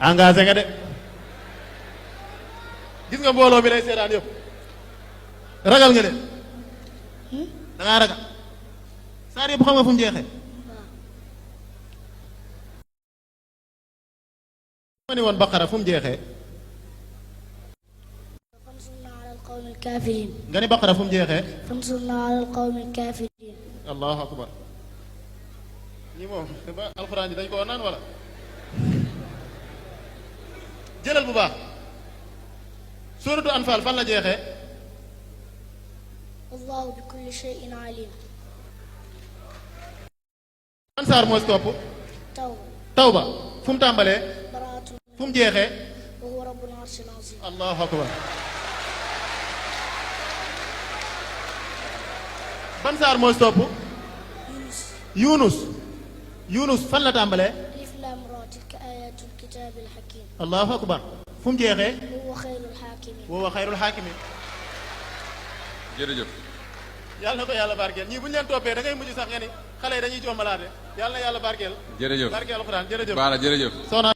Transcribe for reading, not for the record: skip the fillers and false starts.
engagé nga de gis nga mbooloo mi lay seetaan yëpp ragal nga de da ngaa ragal saar yëpp xam nga fu mu jeexee ma ni woon baqara fu mu jeexee fansurna ala alqawmi alkafirin nga ni baqara fu mu jeexee fansurna ala alqawmi alkafirin allahu akbar ñi moom ba alxuraan ji dañ ko war naan wala jëlal bu baax suuratu anfal fan la jeexee wallahu bi kulli shay'in alim ban saar moo si topp tawba fu mu tàmbalee baraatun fu mu jeexee wa huwa rabbul arshil azim allahu akbar ban saar moo si topp yunus fan la tàmbalee alif lam ra tilka ayatul kitabil hakim allahu akbar fu mu jeexee wa huwa xayrul hakimin wa huwa xayrul hakimin jërëjëf yàlla na ko yàlla barkeel ñii bu ñu leen toppee da ngay mujj sax nga ni xale yi dañuy jombalaate yàlla na yàlla barkeel jërëjëf barkeel alxuraan jërëjëf baara jërëjëf soxna